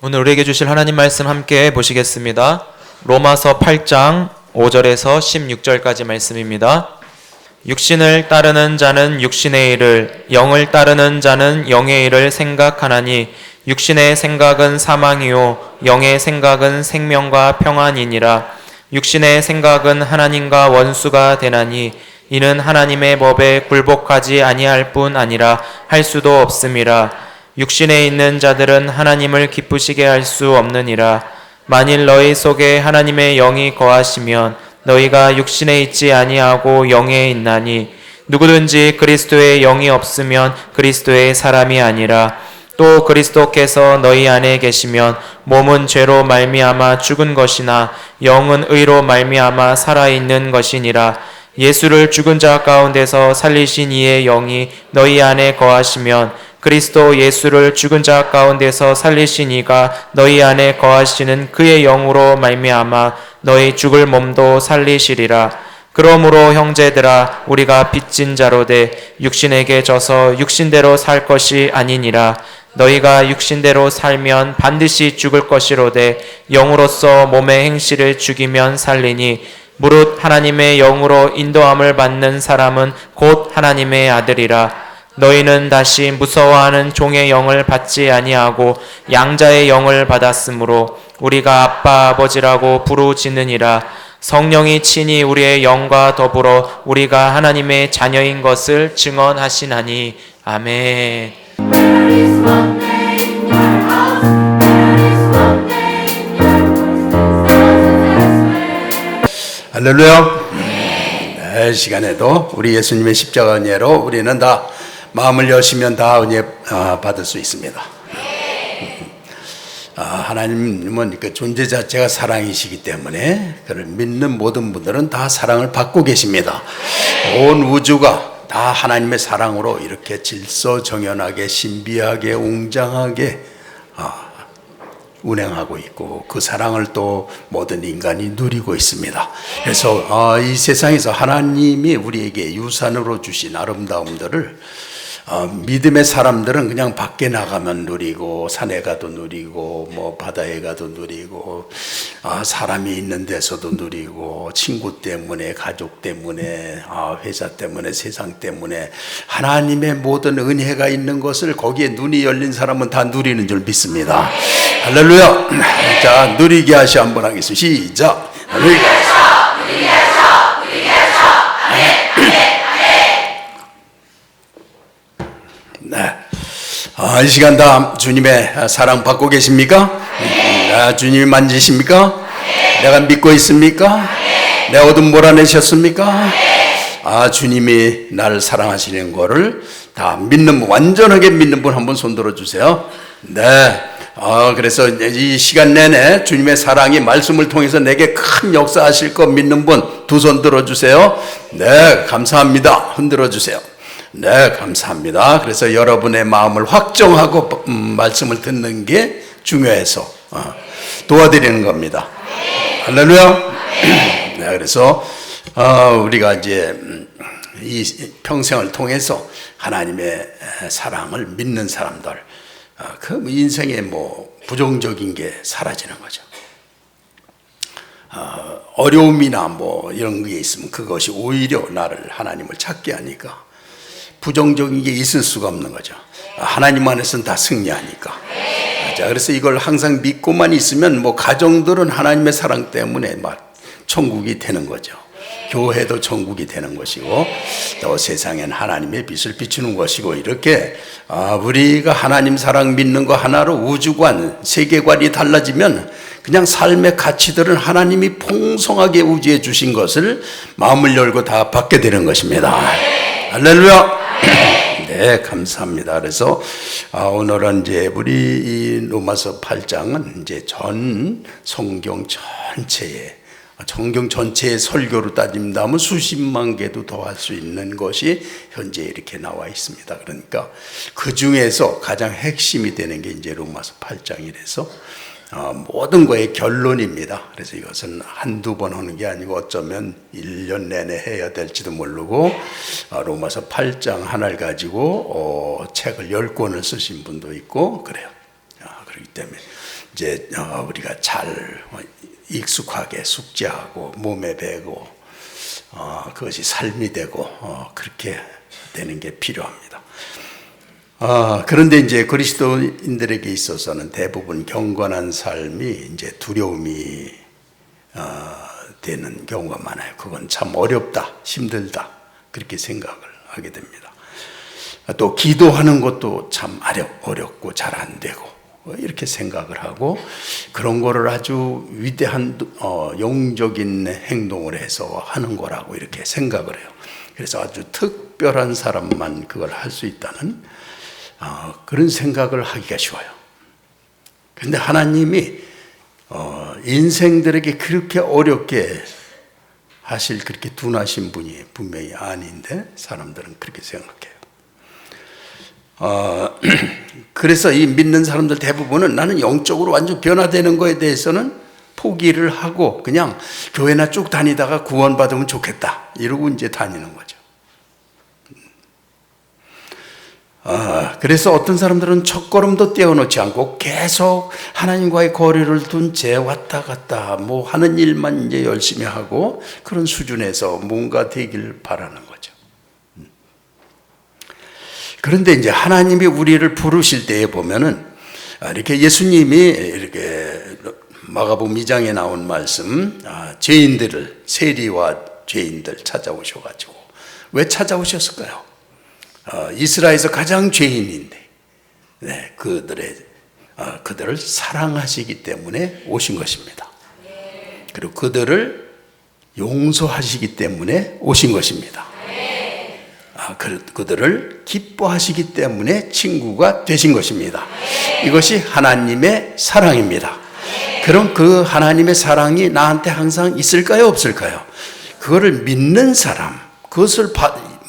오늘 우리에게 주실 하나님 말씀 함께 보시겠습니다. 로마서 8장 5절에서 16절까지 말씀입니다. 육신을 따르는 자는 육신의 일을, 영을 따르는 자는 영의 일을 생각하나니 육신의 생각은 사망이요 영의 생각은 생명과 평안이니라. 육신의 생각은 하나님과 원수가 되나니 이는 하나님의 법에 굴복하지 아니할 뿐 아니라 할 수도 없음이라. 육신에 있는 자들은 하나님을 기쁘시게 할 수 없느니라. 만일 너희 속에 하나님의 영이 거하시면 너희가 육신에 있지 아니하고 영에 있나니 누구든지 그리스도의 영이 없으면 그리스도의 사람이 아니라. 또 그리스도께서 너희 안에 계시면 몸은 죄로 말미암아 죽은 것이나 영은 의로 말미암아 살아있는 것이니라. 예수를 죽은 자 가운데서 살리신 이의 영이 너희 안에 거하시면 그리스도 예수를 죽은 자 가운데서 살리신 이가 너희 안에 거하시는 그의 영으로 말미암아 너희 죽을 몸도 살리시리라. 그러므로 형제들아 우리가 빚진 자로 돼 육신에게 져서 육신대로 살 것이 아니니라. 너희가 육신대로 살면 반드시 죽을 것이로되 영으로서 몸의 행실을 죽이면 살리니 무릇 하나님의 영으로 인도함을 받는 사람은 곧 하나님의 아들이라. 너희는 다시 무서워하는 종의 영을 받지 아니하고 양자의 영을 받았으므로 우리가 아빠 아버지라고 부르짖느니라. 성령이 친히 우리의 영과 더불어 우리가 하나님의 자녀인 것을 증언하시나니. 아멘. 할렐루야. 네, 시간에도 우리 예수님의 십자가 은혜로 우리는 다 마음을 여시면 다 은혜 받을 수 있습니다. 하나님은 그 존재 자체가 사랑이시기 때문에 그를 믿는 모든 분들은 다 사랑을 받고 계십니다. 온 우주가 다 하나님의 사랑으로 이렇게 질서정연하게 신비하게 웅장하게 운행하고 있고 그 사랑을 또 모든 인간이 누리고 있습니다. 그래서 이 세상에서 하나님이 우리에게 유산으로 주신 아름다움들을 믿음의 사람들은 그냥 밖에 나가면 누리고 산에 가도 누리고 뭐 바다에 가도 누리고 사람이 있는 데서도 누리고 친구 때문에 가족 때문에 회사 때문에 세상 때문에 하나님의 모든 은혜가 있는 것을 거기에 눈이 열린 사람은 다 누리는 줄 믿습니다. 할렐루야. 자, 누리게 하시 한번 하겠습니다. 시작. 누리게 하셔, 누리게 하셔, 누리게 하셔. 아멘, 아멘, 아멘. 네. 이 시간 다 주님의 사랑 받고 계십니까? 네. 주님이 만지십니까? 네. 내가 믿고 있습니까? 네. 내 어둠 몰아내셨습니까? 네. 주님이 나를 사랑하시는 거를 다 믿는 분, 완전하게 믿는 분 한번 손 들어주세요. 네. 그래서 이 시간 내내 주님의 사랑이 말씀을 통해서 내게 큰 역사하실 거 믿는 분 두 손 들어주세요. 네, 감사합니다. 흔들어 주세요. 네, 감사합니다. 그래서 여러분의 마음을 확정하고 말씀을 듣는 게 중요해서 도와드리는 겁니다. 할렐루야. 네, 그래서 우리가 이제 이 평생을 통해서 하나님의 사랑을 믿는 사람들, 그 인생에 뭐 부정적인 게 사라지는 거죠. 어려움이나 뭐 이런 게 있으면 그것이 오히려 나를 하나님을 찾게 하니까 부정적인 게 있을 수가 없는 거죠. 하나님 안에서는 다 승리하니까. 자, 그래서 이걸 항상 믿고만 있으면 뭐 가정들은 하나님의 사랑 때문에 막 천국이 되는 거죠. 교회도 천국이 되는 것이고 또 세상엔 하나님의 빛을 비추는 것이고 이렇게 우리가 하나님 사랑 믿는 거 하나로 우주관, 세계관이 달라지면 그냥 삶의 가치들은 하나님이 풍성하게 우주에 주신 것을 마음을 열고 다 받게 되는 것입니다. 할렐루야. 네, 감사합니다. 그래서 오늘은 이제 우리 이 로마서 8장은 이제 전 성경 전체의 설교로 따진다면 수십만 개도 더 할 수 있는 것이 현재 이렇게 나와 있습니다. 그러니까 그 중에서 가장 핵심이 되는 게 이제 로마서 8장이라서 모든 거의 결론입니다. 그래서 이것은 한두 번 하는 게 아니고 어쩌면 1년 내내 해야 될지도 모르고 로마서 8장 하나를 가지고 책을 10권을 쓰신 분도 있고 그래요. 그렇기 때문에 이제 우리가 잘 익숙하게 숙지하고 몸에 배고 그것이 삶이 되고 그렇게 되는 게 필요합니다. 그런데 이제 그리스도인들에게 있어서는 대부분 경건한 삶이 이제 두려움이 되는 경우가 많아요. 그건 참 어렵다, 힘들다 그렇게 생각을 하게 됩니다. 또 기도하는 것도 참 어렵고 잘 안 되고 이렇게 생각을 하고 그런 거를 아주 위대한 영적인 행동을 해서 하는 거라고 이렇게 생각을 해요. 그래서 아주 특별한 사람만 그걸 할 수 있다는 그런 생각을 하기가 쉬워요. 그런데 하나님이 인생들에게 그렇게 어렵게 하실 그렇게 둔하신 분이 분명히 아닌데 사람들은 그렇게 생각해요. 그래서 이 믿는 사람들 대부분은 나는 영적으로 완전 변화되는 거에 대해서는 포기를 하고 그냥 교회나 쭉 다니다가 구원받으면 좋겠다 이러고 이제 다니는 거죠. 그래서 어떤 사람들은 첫걸음도 떼어놓지 않고 계속 하나님과의 거리를 둔 채 왔다 갔다 뭐 하는 일만 이제 열심히 하고 그런 수준에서 뭔가 되길 바라는 거죠. 그런데 이제 하나님이 우리를 부르실 때에 보면은 이렇게 예수님이 이렇게 마가복음 2장에 나온 말씀, 죄인들을 세리와 죄인들 찾아오셔가지고 왜 찾아오셨을까요? 이스라엘에서 가장 죄인인데 그들을 사랑하시기 때문에 오신 것입니다. 그리고 그들을 용서하시기 때문에 오신 것입니다. 그들을 기뻐하시기 때문에 친구가 되신 것입니다. 이것이 하나님의 사랑입니다. 그럼 그 하나님의 사랑이 나한테 항상 있을까요? 없을까요? 그거를 믿는 사람, 그것을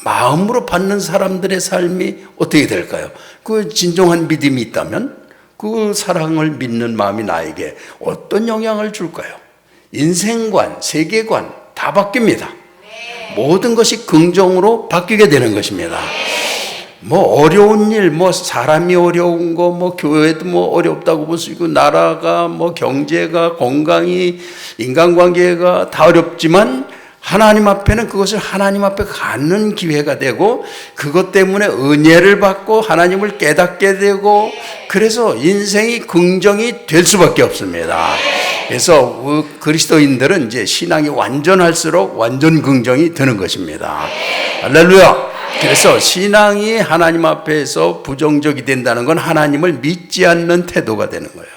마음으로 받는 사람들의 삶이 어떻게 될까요? 그 진정한 믿음이 있다면 그 사랑을 믿는 마음이 나에게 어떤 영향을 줄까요? 인생관, 세계관 다 바뀝니다. 모든 것이 긍정으로 바뀌게 되는 것입니다. 뭐 어려운 일, 뭐 사람이 어려운 거, 뭐 교회도 뭐 어렵다고 볼 수 있고 나라가 뭐 경제가 건강이 인간관계가 다 어렵지만 하나님 앞에는 그것을 하나님 앞에 갖는 기회가 되고 그것 때문에 은혜를 받고 하나님을 깨닫게 되고 그래서 인생이 긍정이 될 수밖에 없습니다. 그래서 그리스도인들은 이제 신앙이 완전할수록 완전 긍정이 되는 것입니다. 할렐루야. 그래서 신앙이 하나님 앞에서 부정적이 된다는 건 하나님을 믿지 않는 태도가 되는 거예요.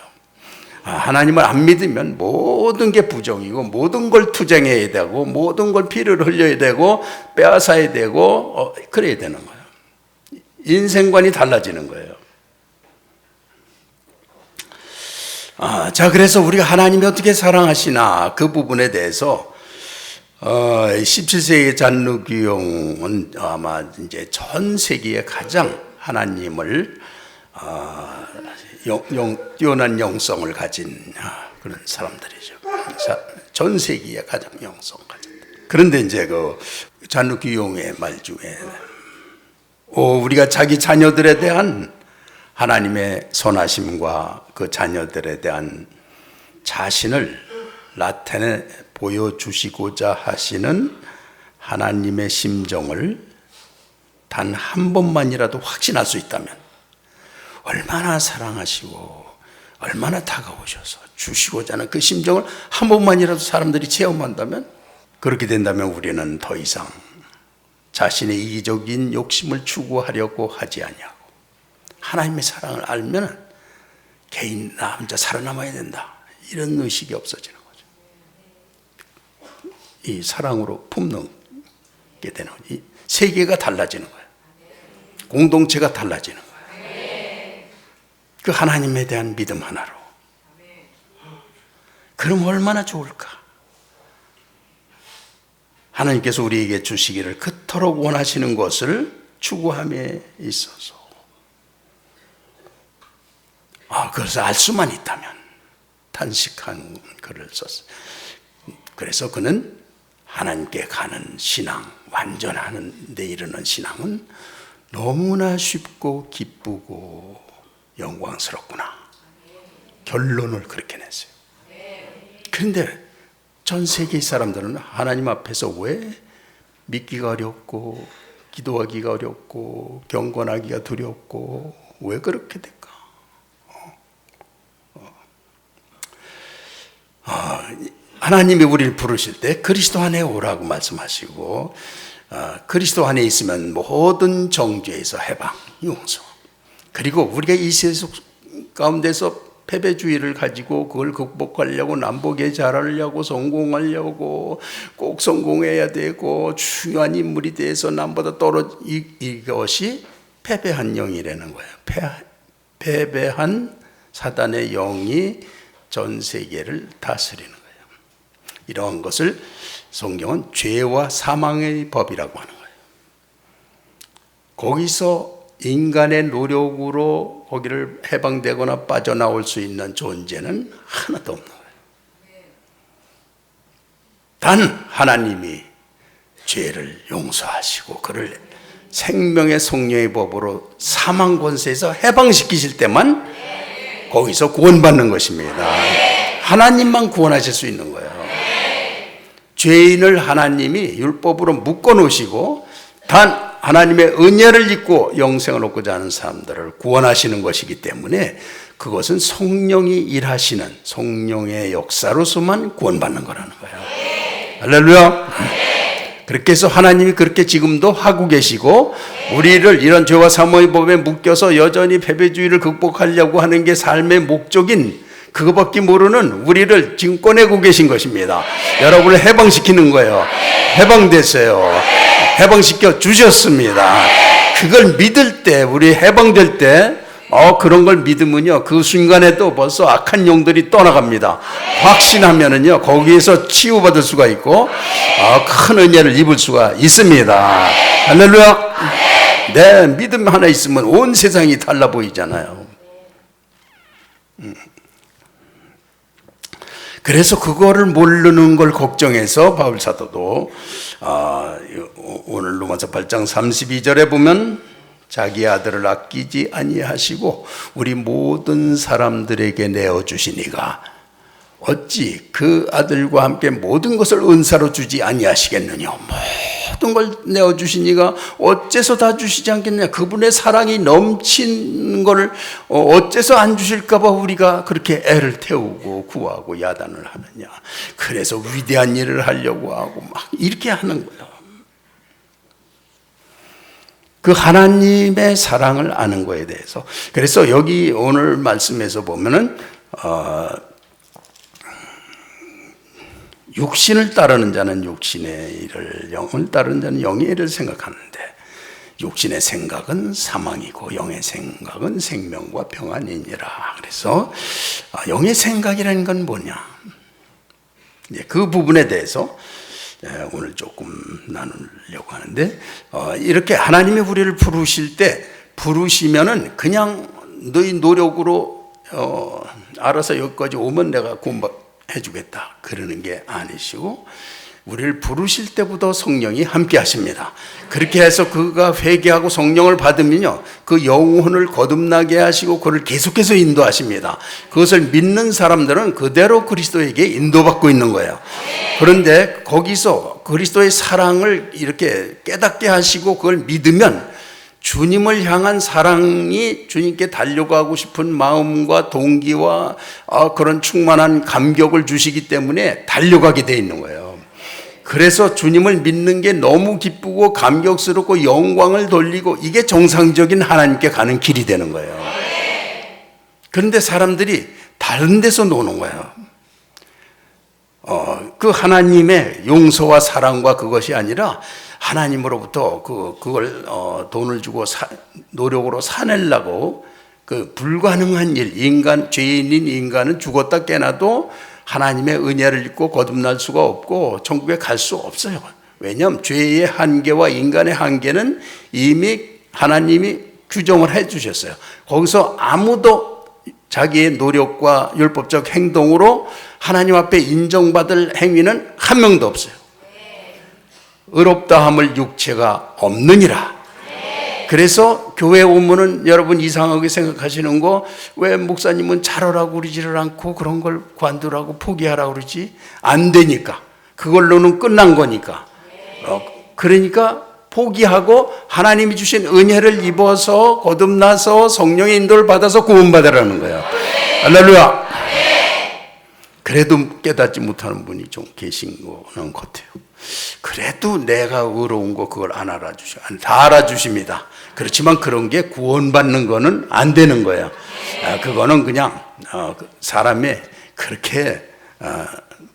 하나님을 안 믿으면 모든 게 부정이고 모든 걸 투쟁해야 되고 모든 걸 피를 흘려야 되고 빼앗아야 되고 그래야 되는 거예요. 인생관이 달라지는 거예요. 자, 그래서 우리가 하나님이 어떻게 사랑하시나 그 부분에 대해서 17세기 잔루기용은 아마 이제 전 세계에 가장 하나님을 뛰어난 영성을 가진 그런 사람들이죠. 전 세계에 가장 영성을 가진. 그런데 이제 그 잔루기용의 말 중에 우리가 자기 자녀들에 대한 하나님의 선하심과 그 자녀들에 대한 자신을 나타내 보여주시고자 하시는 하나님의 심정을 단 한 번만이라도 확신할 수 있다면 얼마나 사랑하시고 얼마나 다가오셔서 주시고자 하는 그 심정을 한 번만이라도 사람들이 체험한다면 그렇게 된다면 우리는 더 이상 자신의 이기적인 욕심을 추구하려고 하지 아니하고 하나님의 사랑을 알면 개인 나 혼자 살아남아야 된다 이런 의식이 없어지는 거죠. 이 사랑으로 품는 게 되는 거죠. 이 세계가 달라지는 거예요. 공동체가 달라지는 거예요. 그 하나님에 대한 믿음 하나로. 그럼 얼마나 좋을까? 하나님께서 우리에게 주시기를 그토록 원하시는 것을 추구함에 있어서 그것을 알 수만 있다면 탄식한 글을 썼어요. 그래서 그는 하나님께 가는 신앙, 완전하는 데 이르는 신앙은 너무나 쉽고 기쁘고 영광스럽구나. 결론을 그렇게 냈어요. 그런데 전 세계 사람들은 하나님 앞에서 왜 믿기가 어렵고 기도하기가 어렵고 경건하기가 두렵고 왜 그렇게 될까? 하나님이 우리를 부르실 때 그리스도 안에 오라고 말씀하시고 그리스도 안에 있으면 모든 정죄에서 해방, 용서. 그리고 우리가 이 세상 가운데서 패배주의를 가지고 그걸 극복하려고 남보게 잘하려고 성공하려고 꼭 성공해야 되고 중요한 인물이 돼서 남보다 떨어져 이것이 패배한 영이라는 거예요. 패배한 사단의 영이 전 세계를 다스리는 거예요. 이러한 것을 성경은 죄와 사망의 법이라고 하는 거예요. 거기서 인간의 노력으로 거기를 해방되거나 빠져나올 수 있는 존재는 하나도 없는 거예요. 단 하나님이 죄를 용서하시고 그를 생명의 성령의 법으로 사망 권세에서 해방시키실 때만 거기서 구원받는 것입니다. 하나님만 구원하실 수 있는 거예요. 죄인을 하나님이 율법으로 묶어놓으시고 단 하나님의 은혜를 입고 영생을 얻고자 하는 사람들을 구원하시는 것이기 때문에 그것은 성령이 일하시는 성령의 역사로서만 구원받는 거라는 거예요. 할렐루야. 그렇게 해서 하나님이 그렇게 지금도 하고 계시고 우리를 이런 죄와 사망의 법에 묶여서 여전히 패배주의를 극복하려고 하는 게 삶의 목적인 그거밖에 모르는 우리를 지금 꺼내고 계신 것입니다. 여러분을 해방시키는 거예요. 해방됐어요. 해방시켜 주셨습니다. 그걸 믿을 때, 우리 해방될 때, 그런 걸 믿으면요, 그 순간에도 벌써 악한 영들이 떠나갑니다. 확신하면은요, 거기에서 치유받을 수가 있고, 큰 은혜를 입을 수가 있습니다. 할렐루야! 네, 믿음 하나 있으면 온 세상이 달라 보이잖아요. 그래서 그거를 모르는 걸 걱정해서 바울 사도도 오늘 로마서 8장 32절에 보면 자기 아들을 아끼지 아니하시고 우리 모든 사람들에게 내어주시니가 어찌 그 아들과 함께 모든 것을 은사로 주지 아니하시겠느냐. 모든 걸 내어주시니가 어째서 다 주시지 않겠느냐. 그분의 사랑이 넘치는 걸 어째서 안 주실까 봐 우리가 그렇게 애를 태우고 구하고 야단을 하느냐. 그래서 위대한 일을 하려고 하고 막 이렇게 하는 거예요. 그 하나님의 사랑을 아는 거에 대해서. 그래서 여기 오늘 말씀에서 보면은 육신을 따르는 자는 육신의 일을, 영을 따르는 자는 영의 일을 생각하는데 육신의 생각은 사망이고 영의 생각은 생명과 평안이니라. 그래서 영의 생각이라는 건 뭐냐? 그 부분에 대해서 오늘 조금 나누려고 하는데 이렇게 하나님이 우리를 부르실 때 부르시면은 그냥 너희 노력으로 알아서 여기까지 오면 내가 해주겠다 그러는 게 아니시고 우리를 부르실 때부터 성령이 함께 하십니다. 그렇게 해서 그가 회개하고 성령을 받으면요 그 영혼을 거듭나게 하시고 그를 계속해서 인도하십니다. 그것을 믿는 사람들은 그대로 그리스도에게 인도받고 있는 거예요. 그런데 거기서 그리스도의 사랑을 이렇게 깨닫게 하시고 그걸 믿으면 주님을 향한 사랑이 주님께 달려가고 싶은 마음과 동기와 그런 충만한 감격을 주시기 때문에 달려가게 돼 있는 거예요. 그래서 주님을 믿는 게 너무 기쁘고 감격스럽고 영광을 돌리고 이게 정상적인 하나님께 가는 길이 되는 거예요. 그런데 사람들이 다른 데서 노는 거예요. 그 하나님의 용서와 사랑과 그것이 아니라 하나님으로부터 그걸 돈을 주고 노력으로 사내려고 그 불가능한 일, 죄인인 인간은 죽었다 깨나도 하나님의 은혜를 입고 거듭날 수가 없고 천국에 갈 수 없어요. 왜냐하면 죄의 한계와 인간의 한계는 이미 하나님이 규정을 해 주셨어요. 거기서 아무도 자기의 노력과 율법적 행동으로 하나님 앞에 인정받을 행위는 한 명도 없어요. 의롭다 함을 육체가 없느니라. 그래서 교회 오면은 여러분 이상하게 생각하시는 거, 왜 목사님은 잘하라고 그러지를 않고 그런 걸 관두라고 포기하라고 그러지? 안 되니까. 그걸로는 끝난 거니까. 그러니까 포기하고 하나님이 주신 은혜를 입어서 거듭나서 성령의 인도를 받아서 구원받으라는 거예요. 할렐루야. 그래도 깨닫지 못하는 분이 좀 계신 거는 같아요. 그래도 내가 의로운 거 그걸 안 알아주셔. 다 알아주십니다. 그렇지만 그런 게 구원받는 거는 안 되는 거예요. 그거는 그냥 사람의 그렇게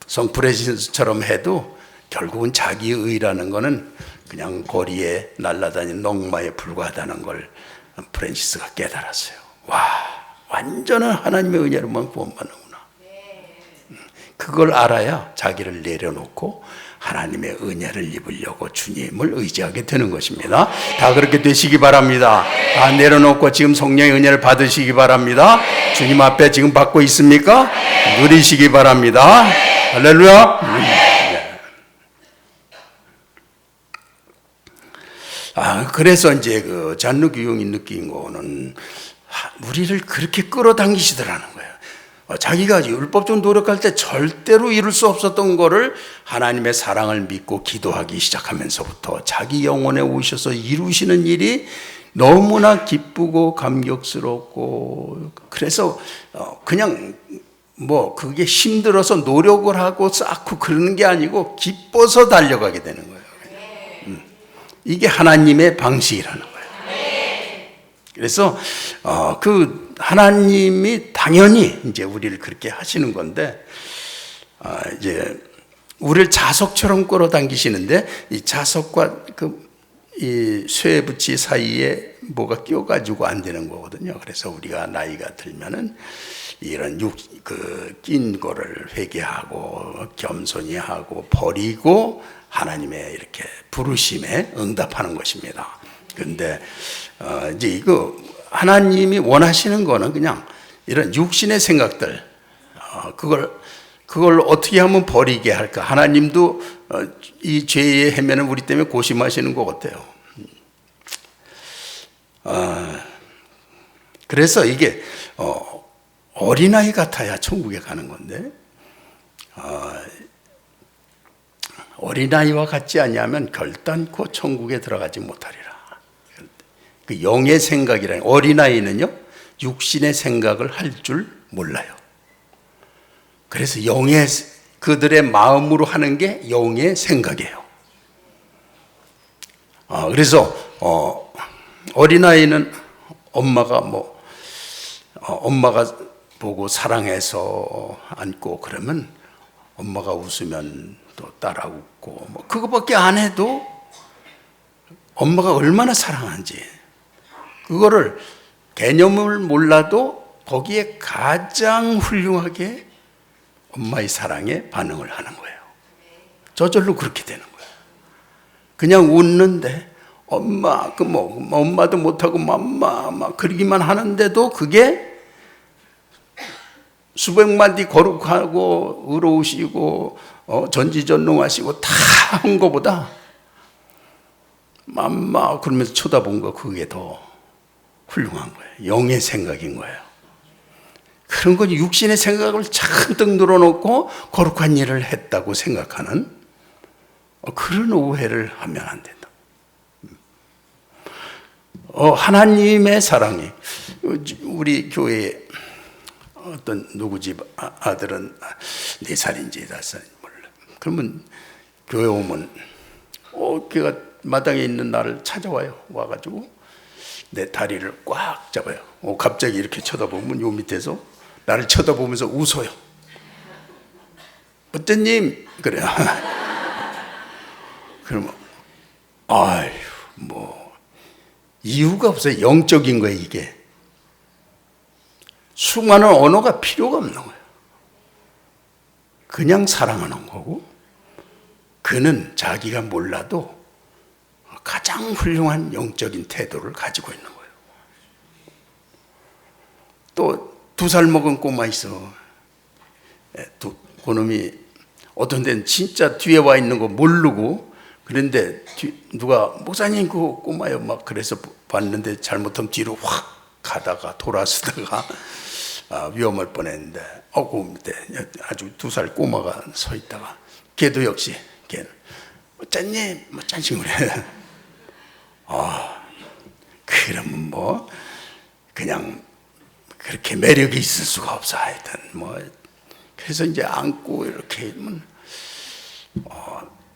성 프란시스처럼 해도 결국은 자기 의라는 거는 그냥 거리에 날아다니는 농마에 불과하다는 걸 프란시스가 깨달았어요. 와, 완전한 하나님의 은혜로만 구원받는구나. 그걸 알아야 자기를 내려놓고 하나님의 은혜를 입으려고 주님을 의지하게 되는 것입니다. 다 그렇게 되시기 바랍니다. 다 내려놓고 지금 성령의 은혜를 받으시기 바랍니다. 주님 앞에 지금 받고 있습니까? 누리시기 바랍니다. 할렐루야. 그래서 이제 그 잔루 교용이 느낀 거는 우리를 그렇게 끌어당기시더라는 거예요. 자기가 율법적으로 노력할 때 절대로 이룰 수 없었던 거를 하나님의 사랑을 믿고 기도하기 시작하면서부터 자기 영혼에 오셔서 이루시는 일이 너무나 기쁘고 감격스럽고, 그래서 그냥 뭐 그게 힘들어서 노력을 하고 쌓고 그러는 게 아니고 기뻐서 달려가게 되는 거예요. 이게 하나님의 방식이라는 거예요. 그래서 그 하나님이 당연히 이제 우리를 그렇게 하시는 건데, 이제 우리를 자석처럼 끌어당기시는데 이 자석과 이 쇠붙이 사이에 뭐가 끼어가지고 안 되는 거거든요. 그래서 우리가 나이가 들면은 이런 낀 거를 회개하고 겸손히 하고 버리고 하나님의 이렇게 부르심에 응답하는 것입니다. 근데 이제 이거 하나님이 원하시는 거는 그냥 이런 육신의 생각들, 그걸 어떻게 하면 버리게 할까? 하나님도 이 죄의 해면은 우리 때문에 고심하시는 것 같아요. 그래서 이게 어린아이 같아야 천국에 가는 건데, 어린아이와 같지 아니하면 결단코 천국에 들어가지 못하리라. 그 영의 생각이라는, 어린아이는요 육신의 생각을 할 줄 몰라요. 그래서 그들의 마음으로 하는 게 영의 생각이에요. 그래서 어린아이는 엄마가 보고 사랑해서 안고 그러면 엄마가 웃으면 또 따라 웃고, 뭐 그거밖에 안 해도 엄마가 얼마나 사랑하는지 그거를 개념을 몰라도 거기에 가장 훌륭하게 엄마의 사랑에 반응을 하는 거예요. 저절로 그렇게 되는 거예요. 그냥 웃는데 엄마 엄마도 못하고 맘마 막 그러기만 하는데도 그게 수백만 디 거룩하고 의로우시고 전지전능하시고 다 한 거보다 맘마 그러면서 쳐다본 거, 그게 더 훌륭한 거예요. 영의 생각인 거예요. 그런 건 육신의 생각을 잔뜩 늘어놓고 거룩한 일을 했다고 생각하는 그런 오해를 하면 안 된다. 하나님의 사랑이, 우리 교회에 어떤 누구 집 아들은 4살인지 5살인지 몰라. 그러면 교회 오면 걔가 마당에 있는 나를 찾아와요. 와가지고 내 다리를 꽉 잡아요. 갑자기 이렇게 쳐다보면 요 밑에서 나를 쳐다보면서 웃어요. 어쩌님? 그래요. 그러면 이유가 없어요. 영적인 거예요, 이게. 수많은 언어가 필요가 없는 거예요. 그냥 사랑하는 거고, 그는 자기가 몰라도 가장 훌륭한 영적인 태도를 가지고 있는 거예요. 또 2살 먹은 꼬마 있어. 그놈이 어떤 데는 진짜 뒤에 와 있는 거 모르고 그런데 누가 목사님 그 꼬마요 막 그래서 봤는데 잘못하면 뒤로 확 가다가 돌아서다가 위험할 뻔했는데 그 밑에 아주 2살 꼬마가 서 있다가 걔도 역시 걔는 어쩌니 뭐 짠식 그래. 그러면 뭐 그냥 그렇게 매력이 있을 수가 없어. 하여튼 뭐 그래서 이제 안고 이렇게 하면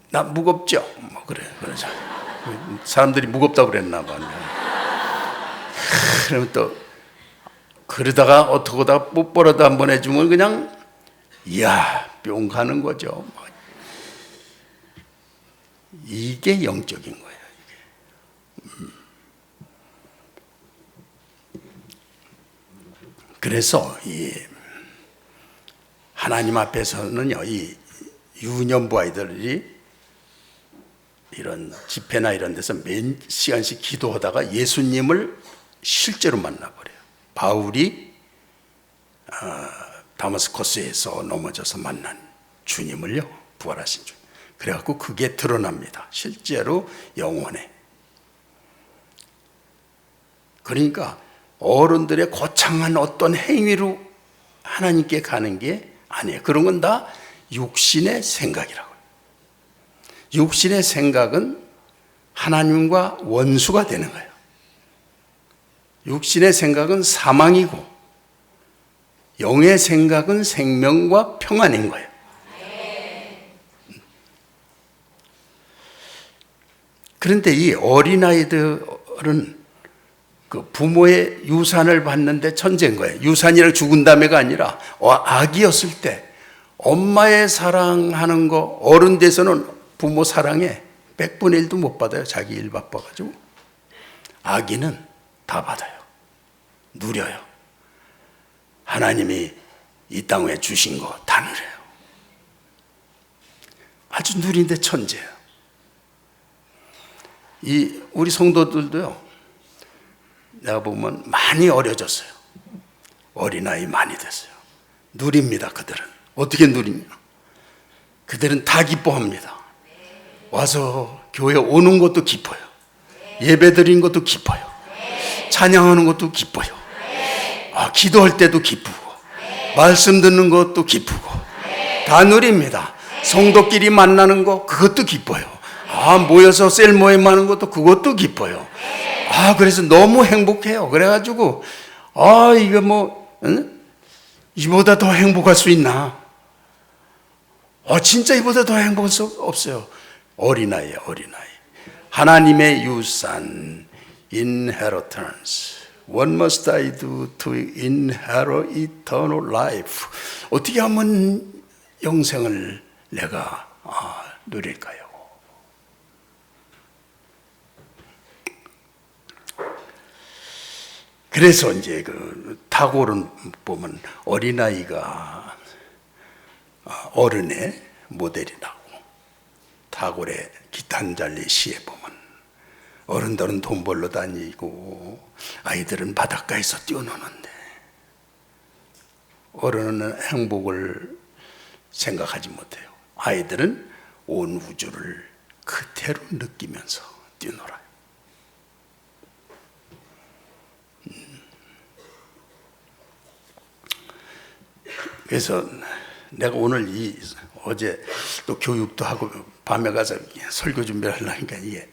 나 무겁죠? 뭐 그래. 그러자 사람들이 무겁다고 그랬나 봐. 그러면 또 그러다가 어떻게 하다가 뽀뽀라도 한번 해주면 그냥 이야 뿅 가는 거죠. 뭐. 이게 영적인 거예요. 이게. 그래서 이 하나님 앞에서는요, 이 유년부 아이들이 이런 집회나 이런 데서 몇 시간씩 기도하다가 예수님을 실제로 만나버려요. 바울이 다마스커스에서 넘어져서 만난 주님을요, 부활하신 주님. 그래갖고 그게 드러납니다. 실제로 영혼에. 그러니까 어른들의 거창한 어떤 행위로 하나님께 가는 게 아니에요. 그런 건 다 육신의 생각이라고요. 육신의 생각은 하나님과 원수가 되는 거예요. 육신의 생각은 사망이고 영의 생각은 생명과 평안인 거예요. 그런데 이 어린아이들은 그 부모의 유산을 받는데 천재인 거예요. 유산이랑 죽은 다음에가 아니라 아기였을 때 엄마의 사랑하는 거, 어른 돼서는 부모 사랑에 100분의 1도 못 받아요. 자기 일 바빠가지고. 아기는 다 받아요. 누려요. 하나님이 이 땅에 주신 거 다 누려요. 아주 누린데 천재예요. 우리 성도들도요, 내가 보면 많이 어려졌어요. 어린아이 많이 됐어요. 누립니다, 그들은. 어떻게 누리냐? 그들은 다 기뻐합니다. 와서 교회 오는 것도 기뻐요. 예배 드리는 것도 기뻐요. 찬양하는 것도 기뻐요. 기도할 때도 기쁘고, 말씀 듣는 것도 기쁘고, 다 누립니다. 성도끼리 만나는 거, 그것도 기뻐요. 모여서 셀 모임 하는 것도 그것도 기뻐요. 그래서 너무 행복해요. 그래가지고, 이거 뭐, 응? 이보다 더 행복할 수 있나? 진짜 이보다 더 행복할 수 없어요. 어린아이예요, 어린아이. 하나님의 유산, inheritance. What must I do to inherit eternal life? 어떻게 하면 영생을 내가 누릴까요? 그래서 이제 그 타고를 보면 어린아이가 어른의 모델이라고. 타고의 기탄잘리 시에 보면 어른들은 돈 벌러 다니고 아이들은 바닷가에서 뛰어노는데 어른은 행복을 생각하지 못해요. 아이들은 온 우주를 그대로 느끼면서 뛰어놀아요. 그래서 내가 오늘 어제 또 교육도 하고 밤에 가서 설교 준비를 하려니까 이게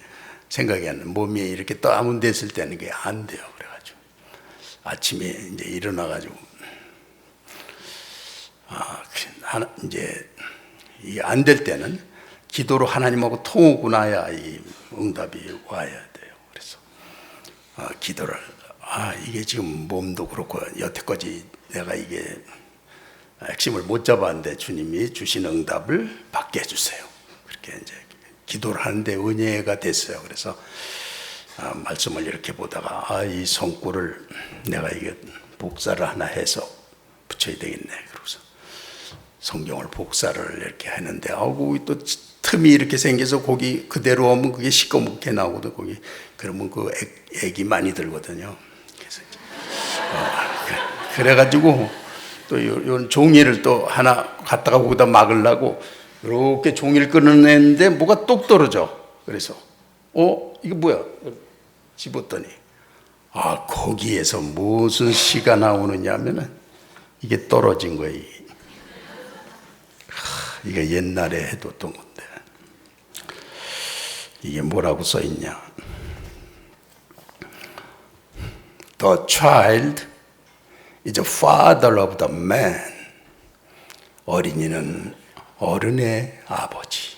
생각이 안 나. 몸이 이렇게 다운됐을 때는 이게 안 돼요. 그래가지고 아침에 이제 일어나가지고 이제 이게 안 될 때는 기도로 하나님하고 통하고 나야 이 응답이 와야 돼요. 그래서 기도를 이게 지금 몸도 그렇고 여태까지 내가 이게 핵심을 못 잡았는데 주님이 주신 응답을 받게 해주세요. 그렇게 이제 기도를 하는데 은혜가 됐어요. 그래서 말씀을 이렇게 보다가 이 성구를 내가 이게 복사를 하나 해서 붙여야 되겠네. 그러고서 성경을 복사를 이렇게 했는데 거기 또 틈이 이렇게 생겨서 거기 그대로 하면 그게 시꺼멓게 나오거든. 거기 그러면 그 액이 많이 들거든요. 그래서 그래가지고 또 이런 종이를 또 하나 갖다가 거기다 막으려고 이렇게 종이를 끊어냈는데 뭐가 똑 떨어져. 그래서 이게 뭐야? 집었더니 거기에서 무슨 씨가 나오느냐 하면은 이게 떨어진 거예요. 이게 옛날에 해뒀던 건데 이게 뭐라고 써 있냐? The child is the father of the man. 어린이는 어른의 아버지.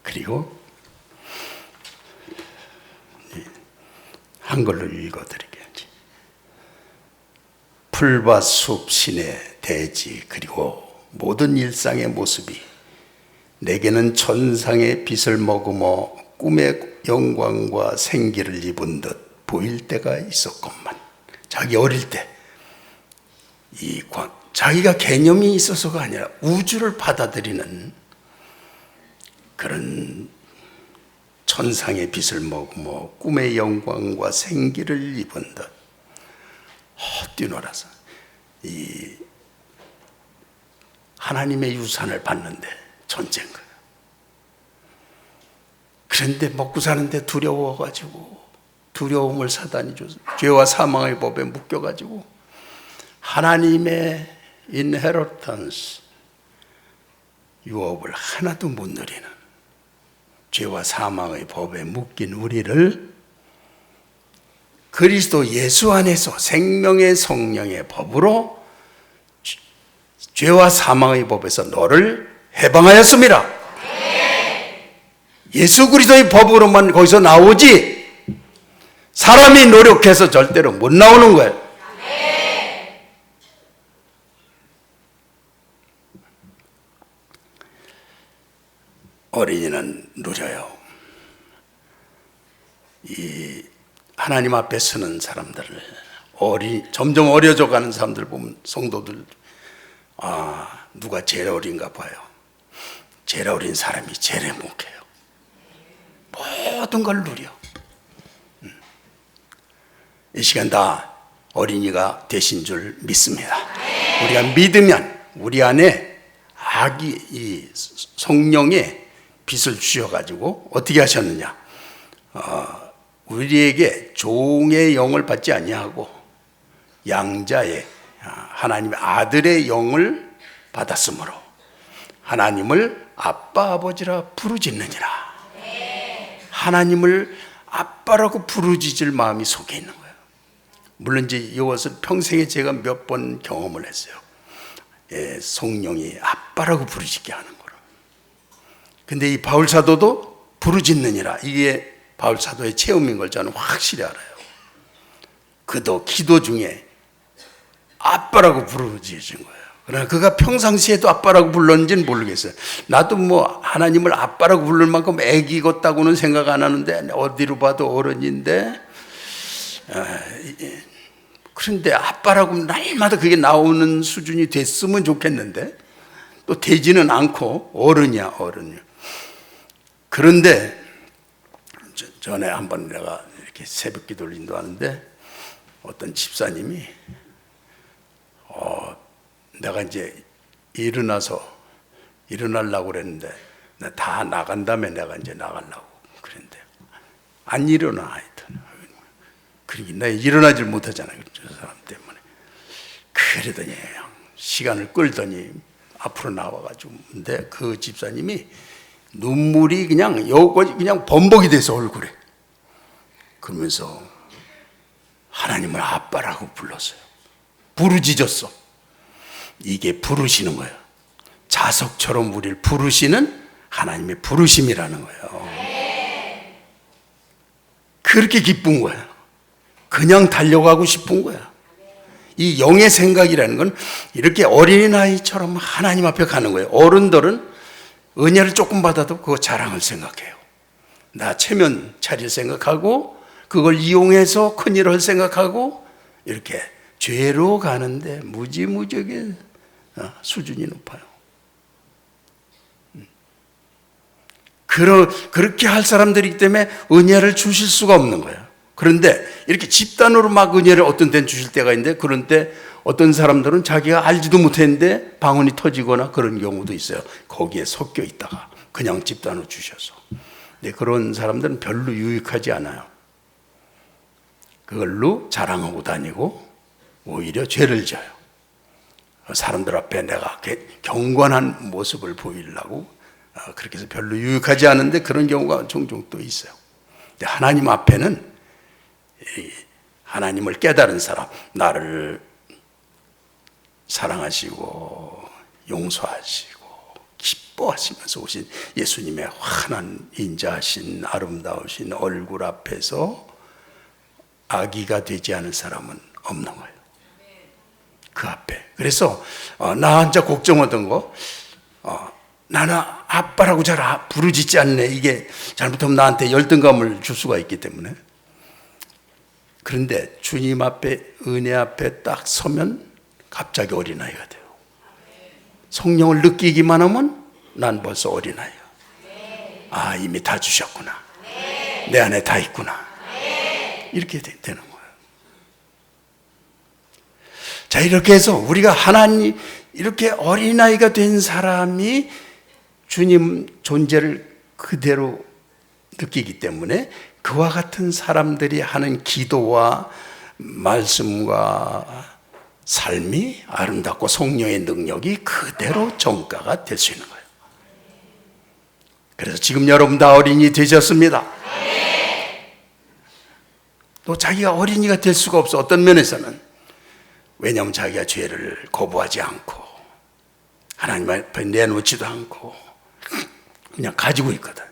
그리고 한글로 읽어드리겠지. 풀과 숲, 시내, 대지 그리고 모든 일상의 모습이 내게는 천상의 빛을 머금어 꿈의 영광과 생기를 입은 듯 보일 때가 있었건만 자기 어릴 때 자기가 개념이 있어서가 아니라 우주를 받아들이는 그런 천상의 빛을 머금어 꿈의 영광과 생기를 입은 듯 뛰놀아서 이 하나님의 유산을 받는데 전쟁 거예요. 그런데 먹고 사는데 두려워가지고 두려움을 사단이 줘서 죄와 사망의 법에 묶여가지고 하나님의 인헤리턴스 유업을 하나도 못 누리는 죄와 사망의 법에 묶인 우리를 그리스도 예수 안에서 생명의 성령의 법으로 죄와 사망의 법에서 너를 해방하였습니다. 예수 그리스도의 법으로만 거기서 나오지 사람이 노력해서 절대로 못 나오는 거예요. 어린이는 누려요. 이 하나님 앞에 서는 사람들을 점점 어려져 가는 사람들 보면 성도들 누가 제일 어린가 봐요. 제일 어린 사람이 제일 행복해요. 모든 걸 누려. 이 시간 다 어린이가 되신 줄 믿습니다. 우리가 믿으면 우리 안에 이 성령의 빛을 주셔가지고 어떻게 하셨느냐? 우리에게 종의 영을 받지 아니하고 양자의 하나님의 아들의 영을 받았으므로 하나님을 아빠 아버지라 부르짖느니라. 하나님을 아빠라고 부르짖을 마음이 속에 있는 거예요. 물론 이제 이것을 평생에 제가 몇 번 경험을 했어요. 성령이 아빠라고 부르짖게 하는 거로. 근데 이 바울 사도도 부르짖느니라. 이게 바울 사도의 체험인 걸 저는 확실히 알아요. 그도 기도 중에 아빠라고 부르짖은 거예요. 그러나 그가 평상시에도 아빠라고 불렀는지는 모르겠어요. 나도 뭐 하나님을 아빠라고 부를 만큼 애기 같다고는 생각 안 하는데 어디로 봐도 어른인데 그런데 아빠라고 날마다 그게 나오는 수준이 됐으면 좋겠는데 또 되지는 않고 어른이야. 그런데 전에 한번 내가 이렇게 새벽 기도를 인도하는데 어떤 집사님이 내가 이제 일어나려고 그랬는데 다 나간 다음에 내가 이제 나가려고 그랬는데 안 일어나 하여튼. 그러니 내가 일어나질 못하잖아요. 저 사람 때문에. 그러더니 시간을 끌더니 앞으로 나와가지고 근데 그 집사님이 눈물이 그냥 범벅이 돼서 얼굴에 그러면서 하나님을 아빠라고 불렀어요. 부르짖었어. 이게 부르시는 거예요. 자석처럼 우리를 부르시는 하나님의 부르심이라는 거예요. 그렇게 기쁜 거예요. 그냥 달려가고 싶은 거야. 이 영의 생각이라는 건 이렇게 어린아이처럼 하나님 앞에 가는 거예요. 어른들은 은혜를 조금 받아도 그거 자랑을 생각해요. 나 체면 차릴 생각하고 그걸 이용해서 큰일을 할 생각하고 이렇게 죄로 가는데 무지무지하게 수준이 높아요. 그렇게 할 사람들이기 때문에 은혜를 주실 수가 없는 거예요. 그런데 이렇게 집단으로 막 은혜를 어떤 때는 주실 때가 있는데 그런 때 어떤 사람들은 자기가 알지도 못했는데 방언이 터지거나 그런 경우도 있어요. 거기에 섞여 있다가 그냥 집단으로 주셔서. 근데 그런 사람들은 별로 유익하지 않아요. 그걸로 자랑하고 다니고 오히려 죄를 져요. 사람들 앞에 내가 경건한 모습을 보이려고 그렇게 해서 별로 유익하지 않은데 그런 경우가 종종 또 있어요. 근데 하나님 앞에는 하나님을 깨달은 사람, 나를 사랑하시고 용서하시고 기뻐하시면서 오신 예수님의 환한 인자하신 아름다우신 얼굴 앞에서 악의가 되지 않은 사람은 없는 거예요. 그 앞에. 그래서 나 혼자 걱정하던 거 나는 아빠라고 잘 부르짖지 않네. 이게 잘못하면 나한테 열등감을 줄 수가 있기 때문에. 그런데 주님 앞에 은혜 앞에 딱 서면 갑자기 어린아이가 돼요. 성령을 느끼기만 하면 난 벌써 어린아이야. 아, 이미 다 주셨구나. 내 안에 다 있구나. 이렇게 되는 거예요. 자, 이렇게 해서 우리가 하나님 이렇게 어린아이가 된 사람이 주님 존재를 그대로 느끼기 때문에 그와 같은 사람들이 하는 기도와 말씀과 삶이 아름답고 성령의 능력이 그대로 전가가 될 수 있는 거예요. 그래서 지금 여러분 다 어린이 되셨습니다. 또 자기가 어린이가 될 수가 없어. 어떤 면에서는. 왜냐하면 자기가 죄를 거부하지 않고 하나님 앞에 내놓지도 않고 그냥 가지고 있거든요.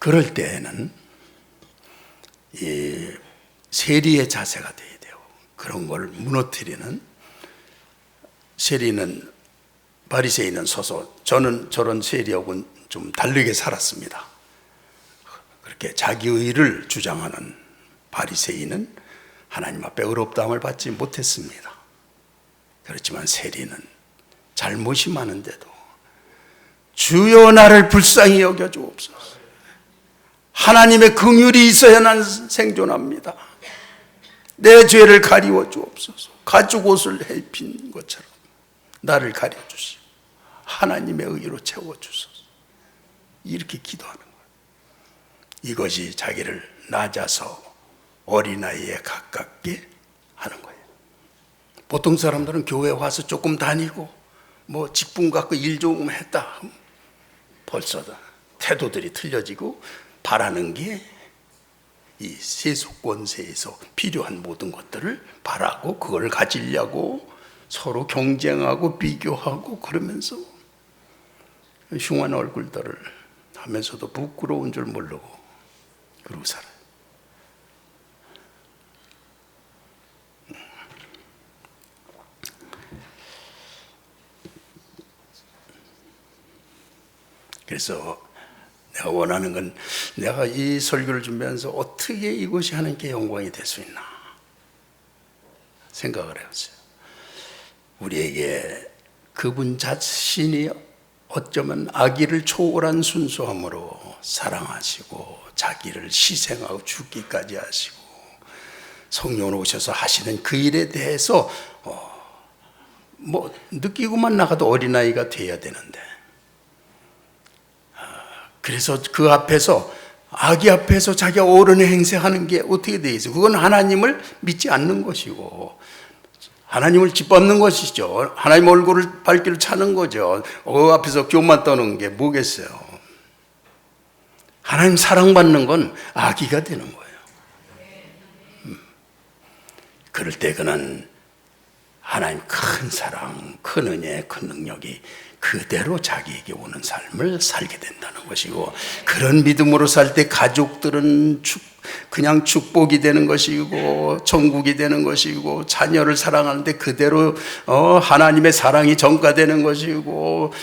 그럴 때에는 이 세리의 자세가 돼야 돼요. 그런 걸 무너뜨리는. 세리는 바리새인은 서서 저는 저런 세리하고는 좀 다르게 살았습니다. 그렇게 자기 의를 주장하는 바리새인은 하나님 앞에 의롭다함을 받지 못했습니다. 그렇지만 세리는 잘못이 많은데도 주여 나를 불쌍히 여겨 주옵소서. 하나님의 긍휼이 있어야 난 생존합니다. 내 죄를 가리워 주옵소서. 가죽 옷을 입힌 것처럼 나를 가려 주시고 하나님의 의로 채워 주소서. 이렇게 기도하는 거예요. 이것이 자기를 낮아서 어린아이에 가깝게 하는 거예요. 보통 사람들은 교회 와서 조금 다니고 뭐 직분 갖고 일 조금 했다. 벌써 태도들이 틀려지고 바라는 게 이 세속권세에서 필요한 모든 것들을 바라고 그걸 가지려고 서로 경쟁하고 비교하고 그러면서 흉한 얼굴들을 하면서도 부끄러운 줄 모르고 그러고 살아요. 그래서 내가 원하는 건 내가 이 설교를 준비하면서 어떻게 이것이 하나님께 영광이 될 수 있나 생각을 해봤어요. 우리에게 그분 자신이 어쩌면 악의를 초월한 순수함으로 사랑하시고 자기를 희생하고 죽기까지 하시고 성령으로 오셔서 하시는 그 일에 대해서 뭐 느끼고만 나가도 어린아이가 돼야 되는데, 그래서 그 앞에서 악의 앞에서 자기가 옳은 행세하는 게 어떻게 돼 있어요? 그건 하나님을 믿지 않는 것이고 하나님을 짓밟는 것이죠. 하나님 얼굴을 밝기를 차는 거죠. 그 앞에서 교만 떠는 게 뭐겠어요? 하나님 사랑받는 건 악의가 되는 거예요. 그럴 때 그는 하나님 큰 사랑, 큰 은혜, 큰 능력이 그대로 자기에게 오는 삶을 살게 된다는 것이고, 그런 믿음으로 살 때 가족들은 그냥 축복이 되는 것이고 천국이 되는 것이고, 자녀를 사랑하는데 그대로 하나님의 사랑이 전가되는 것이고,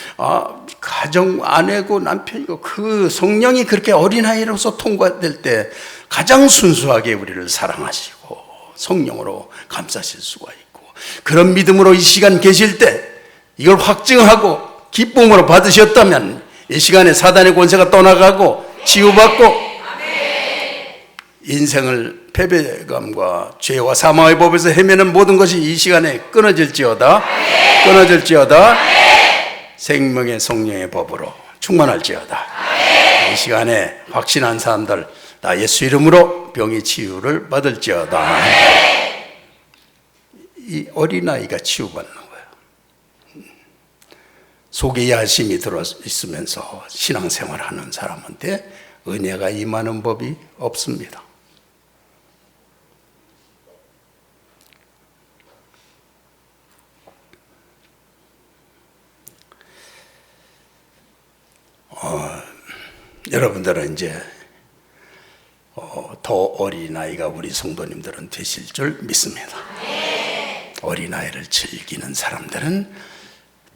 가정 아내고 남편이고 그 성령이 그렇게 어린아이로서 통과될 때 가장 순수하게 우리를 사랑하시고 성령으로 감싸실 수가 있고, 그런 믿음으로 이 시간 계실 때 이걸 확증하고 기쁨으로 받으셨다면 이 시간에 사단의 권세가 떠나가고 치유받고 인생을 패배감과 죄와 사망의 법에서 헤매는 모든 것이 이 시간에 끊어질지어다. 끊어질지어다. 생명의 성령의 법으로 충만할지어다. 이 시간에 확신한 사람들 나 예수 이름으로 병의 치유를 받을지어다. 이 어린아이가 치유받는 거예요. 속에 야심이 들어 있으면서 신앙생활하는 사람한테 은혜가 임하는 법이 없습니다. 여러분들은 이제 더 어린아이가 우리 성도님들은 되실 줄 믿습니다. 어린아이를 즐기는 사람들은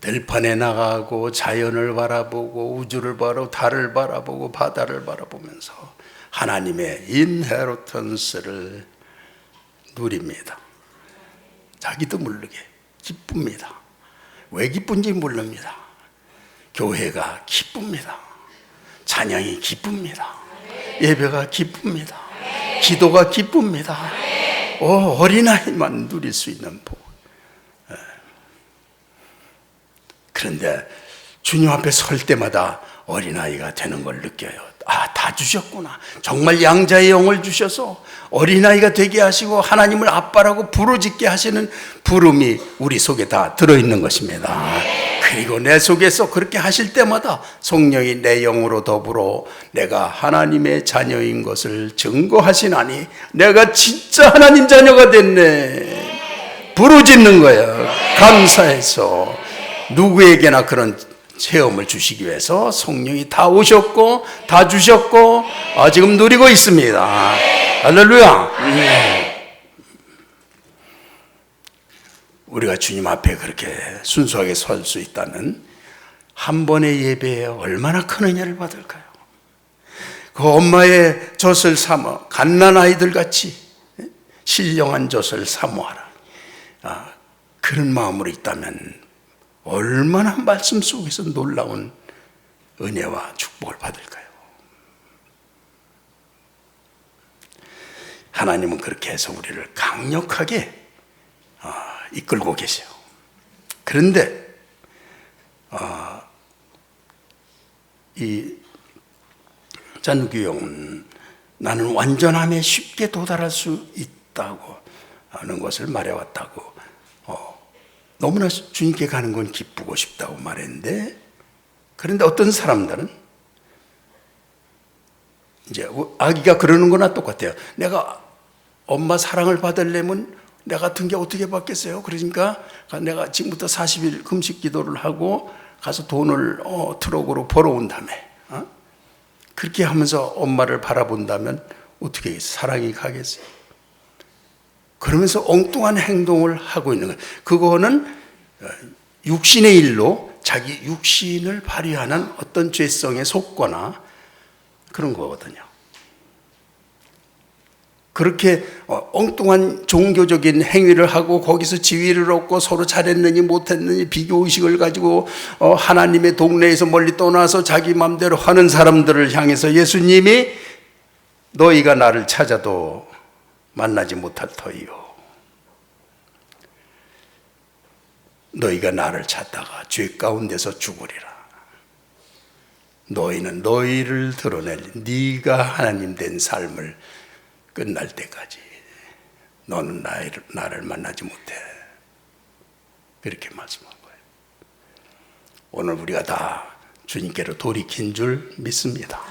들판에 나가고 자연을 바라보고 우주를 바라보고 달을 바라보고 바다를 바라보면서 하나님의 인헤리턴스를 누립니다. 자기도 모르게 기쁩니다. 왜 기쁜지 모릅니다. 교회가 기쁩니다. 찬양이 기쁩니다. 예배가 기쁩니다. 기도가 기쁩니다. 어린아이만 누릴 수 있는 복. 그런데 주님 앞에 설 때마다 어린아이가 되는 걸 느껴요. 다 주셨구나. 정말 양자의 영을 주셔서 어린아이가 되게 하시고 하나님을 아빠라고 부르짖게 하시는 부름이 우리 속에 다 들어있는 것입니다. 그리고 내 속에서 그렇게 하실 때마다 성령이 내 영으로 더불어 내가 하나님의 자녀인 것을 증거하시나니 내가 진짜 하나님 자녀가 됐네. 부르짖는 거예요. 감사해서. 누구에게나 그런 체험을 주시기 위해서 성령이 다 오셨고 다 주셨고 지금 누리고 있습니다. 할렐루야. 우리가 주님 앞에 그렇게 순수하게 설 수 있다는 한 번의 예배에 얼마나 큰 은혜를 받을까요? 그 엄마의 젖을 사모 갓난아이들 같이 신령한 젖을 사모하라. 그런 마음으로 있다면 얼마나 말씀 속에서 놀라운 은혜와 축복을 받을까요? 하나님은 그렇게 해서 우리를 강력하게 이끌고 계세요. 그런데 이 잔귀용은 나는 완전함에 쉽게 도달할 수 있다고 하는 것을 말해왔다고 너무나 주님께 가는 건 기쁘고 싶다고 말했는데, 그런데 어떤 사람들은 이제 아기가 그러는 거나 똑같아요. 내가 엄마 사랑을 받으려면 내 같은 게 어떻게 받겠어요? 그러니까 내가 지금부터 40일 금식 기도를 하고 가서 돈을 트럭으로 벌어온 다음에 그렇게 하면서 엄마를 바라본다면 어떻게 사랑이 가겠어요? 그러면서 엉뚱한 행동을 하고 있는 거예요. 그거는 육신의 일로 자기 육신을 발휘하는 어떤 죄성에 속거나 그런 거거든요. 그렇게 엉뚱한 종교적인 행위를 하고 거기서 지위를 얻고 서로 잘했느니 못했느니 비교의식을 가지고 하나님의 동네에서 멀리 떠나서 자기 마음대로 하는 사람들을 향해서 예수님이 너희가 나를 찾아도 만나지 못할 터이요. 너희가 나를 찾다가 죄 가운데서 죽으리라. 너희는 너희를 드러낼 네가 하나님 된 삶을 끝날 때까지 너는 나를 만나지 못해. 그렇게 말씀한 거예요. 오늘 우리가 다 주님께로 돌이킨 줄 믿습니다.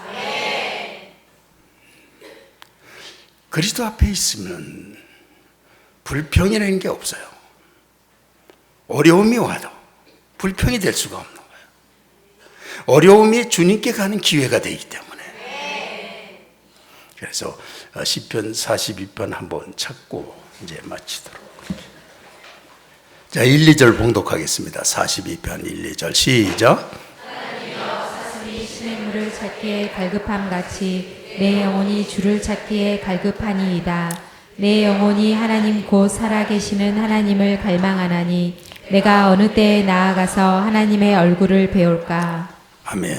그리스도 앞에 있으면 불평이라는 게 없어요. 어려움이 와도 불평이 될 수가 없는 거예요. 어려움이 주님께 가는 기회가 되기 때문에. 그래서 시편 42편 한번 찾고 이제 마치도록. 자, 1, 2절 봉독하겠습니다. 42편 1, 2절 시작. 사슴이 신의 물을 찾기에 갈급함 같이 내 영혼이 주를 찾기에 갈급하니이다. 내 영혼이 하나님 곧 살아계시는 하나님을 갈망하나니 내가 어느 때에 나아가서 하나님의 얼굴을 배울까. 아멘.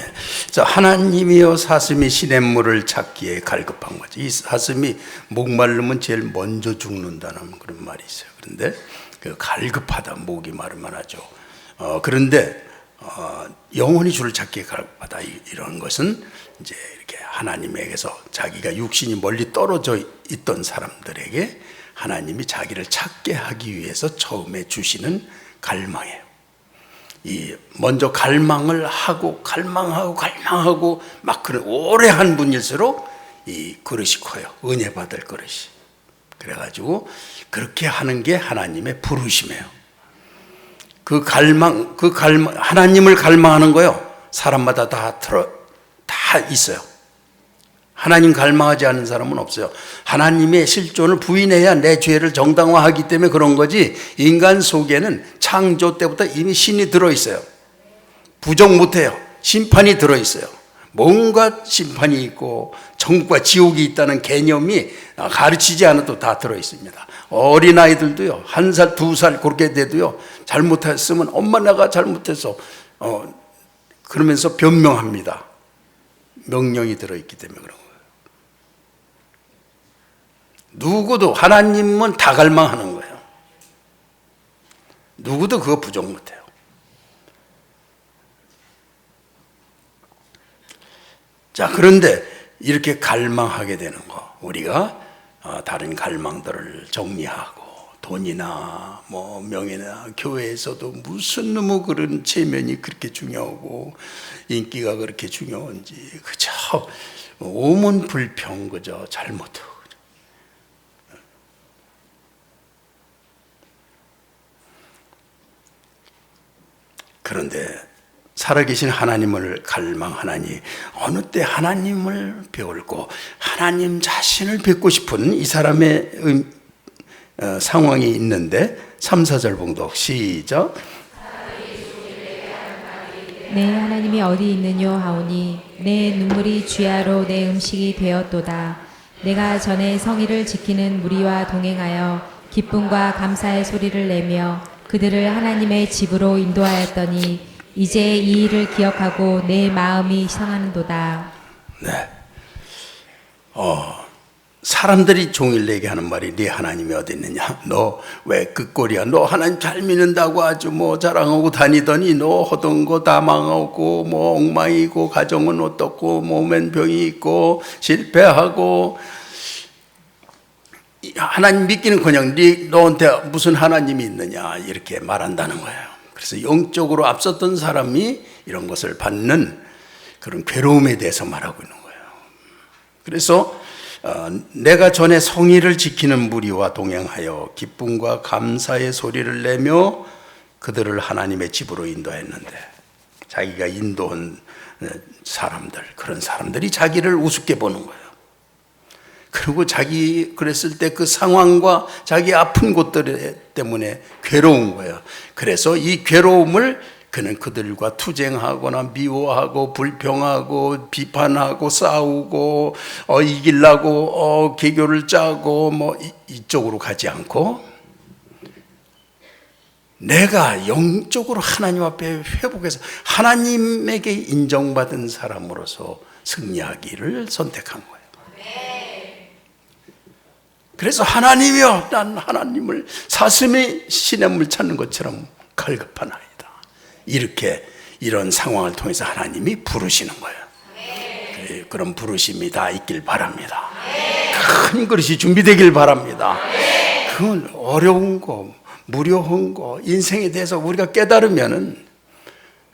자, 하나님이여 사슴이 시냇물을 찾기에 갈급한 거죠. 이 사슴이 목마르면 제일 먼저 죽는다는 그런 말이 있어요. 그런데 그 갈급하다, 목이 마르면 하죠. 그런데 영원히 주를 찾기에 갈급하다, 이런 것은 이제 이렇게 하나님에게서 자기가 육신이 멀리 떨어져 있던 사람들에게 하나님이 자기를 찾게 하기 위해서 처음에 주시는 갈망이에요. 이 먼저 갈망을 하고 갈망하고 막 그런 오래 한 분일수록 이 그릇이 커요. 은혜 받을 그릇이. 그래가지고 그렇게 하는 게 하나님의 부르심이에요. 그 갈망, 하나님을 갈망하는 거요. 사람마다 다 있어요. 하나님 갈망하지 않는 사람은 없어요. 하나님의 실존을 부인해야 내 죄를 정당화하기 때문에 그런 거지, 인간 속에는 창조 때부터 이미 신이 들어있어요. 부정 못해요. 심판이 들어있어요. 뭔가 심판이 있고 천국과 지옥이 있다는 개념이 가르치지 않아도 다 들어있습니다. 어린아이들도요, 1살, 2살 그렇게 돼도요, 잘못했으면 엄마 내가 잘못했어 그러면서 변명합니다. 명령이 들어있기 때문에 그런 거예요. 누구도, 하나님은 다 갈망하는 거예요. 누구도 그거 부정 못해요. 자, 그런데 이렇게 갈망하게 되는 거, 우리가 다른 갈망들을 정리하고, 돈이나 뭐 명예나 교회에서도 무슨 뭐 그런 체면이 그렇게 중요하고 인기가 그렇게 중요한지, 그저 오문 불평, 그저 잘못하고. 그런데 살아계신 하나님을 갈망하나니 어느 때 하나님을 배울고 하나님 자신을 뵙고 싶은 이 사람의 상황이 있는데 3, 4절 봉독 시작. 내 하나님이 어디 있느뇨 하오니 내 눈물이 주야로 내 음식이 되었도다. 내가 전에 성의를 지키는 무리와 동행하여 기쁨과 감사의 소리를 내며 그들을 하나님의 집으로 인도하였더니 이제 이 일을 기억하고 내 마음이 상하는도다. 네. 사람들이 종일 내게 하는 말이, 네 하나님이 어디 있느냐? 너 왜 그 꼴이야? 너 하나님 잘 믿는다고 아주 뭐 자랑하고 다니더니 너 하던 거 다 망하고 뭐 엉망이고 가정은 어떻고 몸엔 병이 있고 실패하고, 하나님 믿기는커녕 너한테 무슨 하나님이 있느냐 이렇게 말한다는 거예요. 그래서 영적으로 앞섰던 사람이 이런 것을 받는 그런 괴로움에 대해서 말하고 있는 거예요. 그래서 내가 전에 성의를 지키는 무리와 동행하여 기쁨과 감사의 소리를 내며 그들을 하나님의 집으로 인도했는데, 자기가 인도한 사람들, 그런 사람들이 자기를 우습게 보는 거예요. 그리고 자기 그랬을 때 그 상황과 자기 아픈 곳들 때문에 괴로운 거예요. 그래서 이 괴로움을 그는 그들과 투쟁하거나 미워하고 불평하고 비판하고 싸우고 이기려고 계교를 짜고 뭐 이쪽으로 가지 않고, 내가 영적으로 하나님 앞에 회복해서 하나님에게 인정받은 사람으로서 승리하기를 선택한 거예요. 그래서 하나님이여, 난 하나님을 사슴이 시냇물 찾는 것처럼 갈급하나이다. 이렇게 이런 상황을 통해서 하나님이 부르시는 거예요. 그런 부르심이 다 있길 바랍니다. 큰 그릇이 준비되길 바랍니다. 그건 어려운 거, 무료한 거, 인생에 대해서 우리가 깨달으면은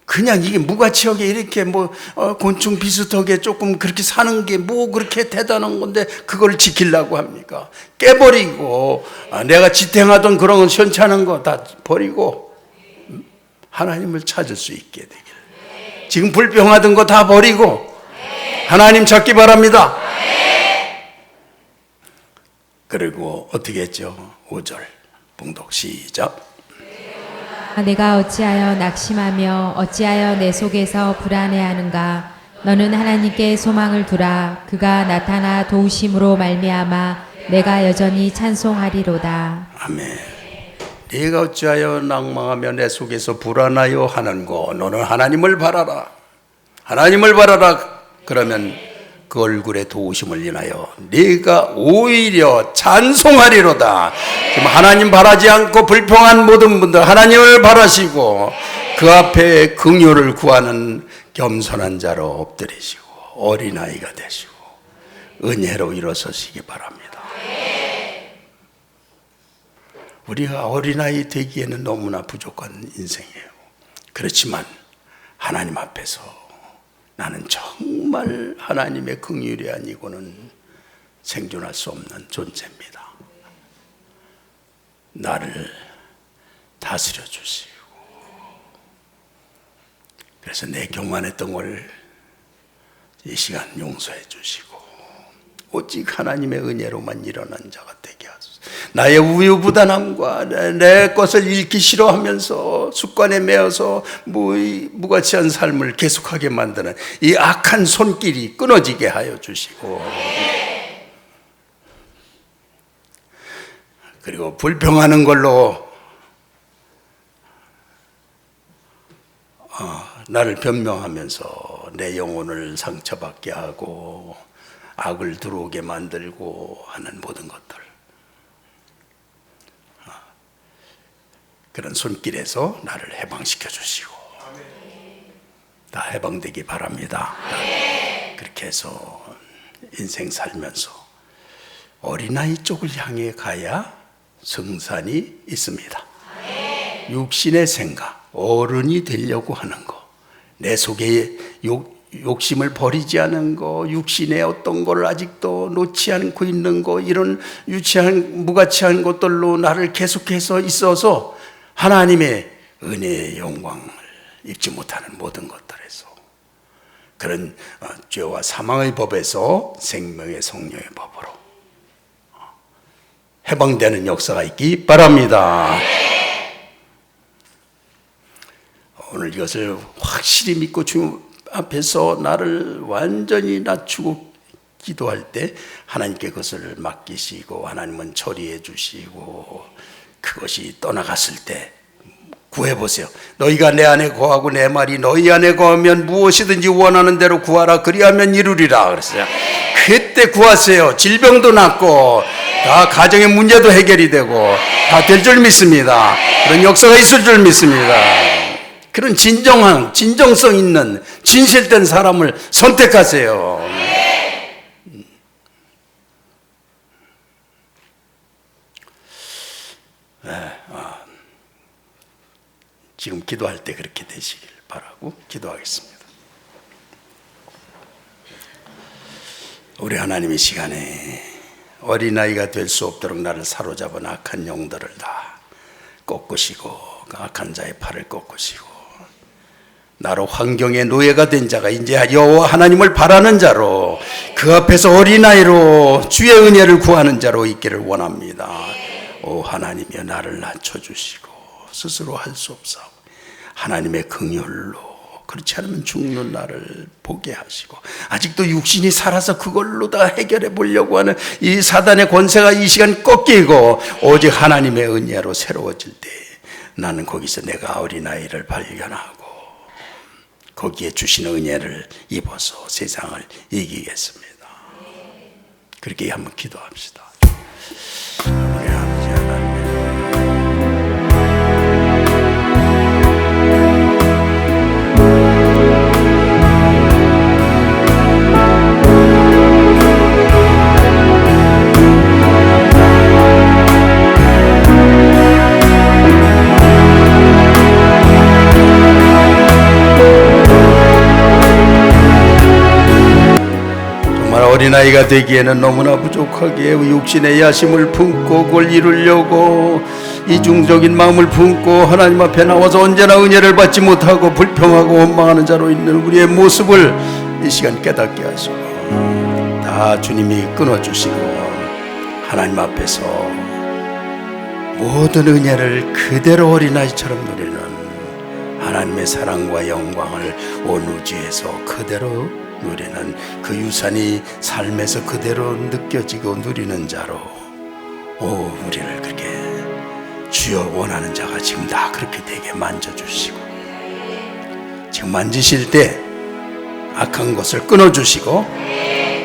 그냥 이게 무가치하게 이렇게 뭐 곤충 비슷하게 조금 그렇게 사는 게 뭐 그렇게 대단한 건데 그걸 지키려고 합니까? 깨버리고 내가 지탱하던 그런 현찮은 거 다 버리고 하나님을 찾을 수 있게 되기를. 지금 불평하던 거 다 버리고 하나님 찾기 바랍니다. 그리고 어떻게 했죠? 5절 봉독 시작. 내가 어찌하여 낙심하며 어찌하여 내 속에서 불안해하는가? 너는 하나님께 소망을 두라. 그가 나타나 도우심으로 말미암아 내가 여전히 찬송하리로다. 아멘. 네가 어찌하여 낭망하며 내 속에서 불안하여 하는고? 너는 하나님을 바라라. 하나님을 바라라. 그러면 그 얼굴에 도우심을 인하여 네가 오히려 찬송하리로다. 지금 하나님 바라지 않고 불평한 모든 분들 하나님을 바라시고 그 앞에 긍휼을 구하는 겸손한 자로 엎드리시고 어린아이가 되시고 은혜로 일어서시기 바랍니다. 우리가 어린아이 되기에는 너무나 부족한 인생이에요. 그렇지만 하나님 앞에서 나는 정말 하나님의 긍휼이 아니고는 생존할 수 없는 존재입니다. 나를 다스려 주시고, 그래서 내 교만했던 걸 이 시간 용서해 주시고, 오직 하나님의 은혜로만 일어난 자가 되게 하소서. 나의 우유부단함과 내 것을 잃기 싫어하면서 습관에 매어서 무가치한 삶을 계속하게 만드는 이 악한 손길이 끊어지게 하여 주시고, 그리고 불평하는 걸로 나를 변명하면서 내 영혼을 상처받게 하고 악을 들어오게 만들고 하는 모든 것들, 그런 손길에서 나를 해방시켜 주시고 다 해방되기 바랍니다. 그렇게 해서 인생 살면서 어린아이 쪽을 향해 가야 승산이 있습니다. 육신의 생각, 어른이 되려고 하는 거, 내 속에 욕심을 버리지 않은 거, 육신의 어떤 걸 아직도 놓지 않고 있는 거, 이런 유치한 무가치한 것들로 나를 계속해서 있어서 하나님의 은혜의 영광을 입지 못하는 모든 것들에서, 그런 죄와 사망의 법에서 생명의 성령의 법으로 해방되는 역사가 있기 바랍니다. 오늘 이것을 확실히 믿고 주 앞에서 나를 완전히 낮추고 기도할 때 하나님께 그것을 맡기시고 하나님은 처리해 주시고, 그것이 떠나갔을 때 구해보세요. 너희가 내 안에 거하고 내 말이 너희 안에 거하면 무엇이든지 원하는 대로 구하라. 그리하면 이루리라 그랬어요. 그때 구하세요. 질병도 낫고 다 가정의 문제도 해결이 되고 다 될 줄 믿습니다. 그런 역사가 있을 줄 믿습니다. 그런 진정성 있는 진실된 사람을 선택하세요. 지금 기도할 때 그렇게 되시길 바라고 기도하겠습니다. 우리 하나님, 이 시간에 어린아이가 될 수 없도록 나를 사로잡은 악한 영들을 다 꺾으시고, 그 악한 자의 팔을 꺾으시고, 나로 환경의 노예가 된 자가 이제 여호와 하나님을 바라는 자로, 그 앞에서 어린아이로 주의 은혜를 구하는 자로 있기를 원합니다. 오 하나님이여, 나를 낮춰주시고 스스로 할 수 없사오니 하나님의 긍휼로, 그렇지 않으면 죽는 나를 보게 하시고, 아직도 육신이 살아서 그걸로 다 해결해 보려고 하는 이 사단의 권세가 이 시간 꺾이고 오직 하나님의 은혜로 새로워질 때 나는 거기서 내가 어린아이를 발견하고 거기에 주시는 은혜를 입어서 세상을 이기겠습니다. 그렇게 한번 기도합시다. 우리 아버지 하나님, 어린아이가 되기에는 너무나 부족하게 육신의 야심을 품고 그걸 이루려고 이중적인 마음을 품고 하나님 앞에 나와서 언제나 은혜를 받지 못하고 불평하고 원망하는 자로 있는 우리의 모습을 이 시간 깨닫게 하시고, 다 주님이 끊어주시고 하나님 앞에서 모든 은혜를 그대로 어린아이처럼 누리는, 하나님의 사랑과 영광을 온 우주에서 그대로 누리는 그 유산이 삶에서 그대로 느껴지고 누리는 자로, 우리를 그렇게 주여 원하는 자가 지금 다 그렇게 되게 만져주시고, 지금 만지실 때 악한 것을 끊어주시고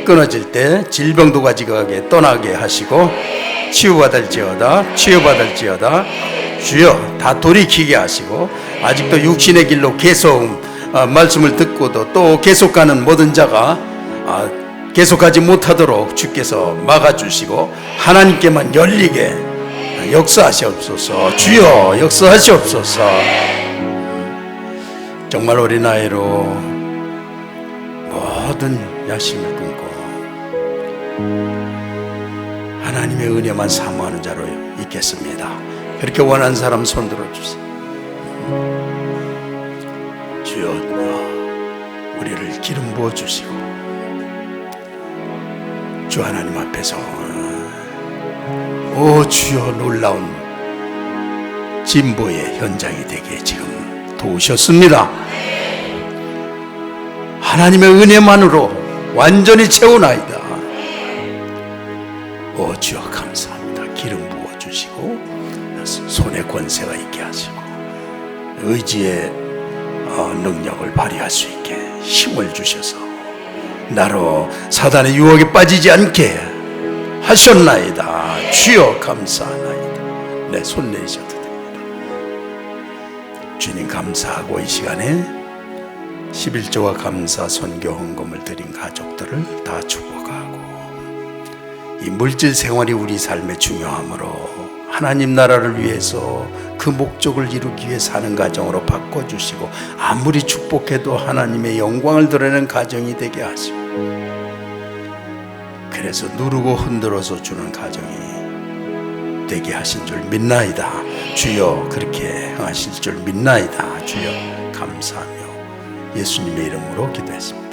끊어질 때 질병도 가지가게 떠나게 하시고 치유받을지어다 치유받을지어다 주여 다 돌이키게 하시고 아직도 육신의 길로 계속 말씀을 듣고도 또 계속 가는 모든 자가 계속하지 못하도록 주께서 막아주시고 하나님께만 열리게 역사하시옵소서. 주여 역사하시옵소서. 정말 어린 나이로 모든 야심을 끊고 하나님의 은혜만 사모하는 자로 있겠습니다. 그렇게 원하는 사람 손 들어주세요. 주여 우리를 기름 부어주시고 주 하나님 앞에서 오 주여 놀라운 진보의 현장이 되게 지금 도우셨습니다. 하나님의 은혜만으로 완전히 채우나이다. 오 주여 감사합니다. 기름 부어주시고 손에 권세가 있게 하시고 의지의 능력을 발휘할 수 있게 힘을 주셔서 나로 사단의 유혹에 빠지지 않게 하셨나이다. 주여 감사하나이다. 네, 손 내셔도 됩니다. 주님 감사하고 이 시간에 11조와 감사 선교 헌금을 드린 가족들을 다 축복하고 이 물질 생활이 우리 삶의 중요하므로 하나님 나라를 위해서 그 목적을 이루기 위해 사는 가정으로 바꿔주시고 아무리 축복해도 하나님의 영광을 드러내는 가정이 되게 하시고 그래서 누르고 흔들어서 주는 가정이 되게 하신 줄 믿나이다. 주여 그렇게 행하실 줄 믿나이다. 주여 감사하며 예수님의 이름으로 기도했습니다.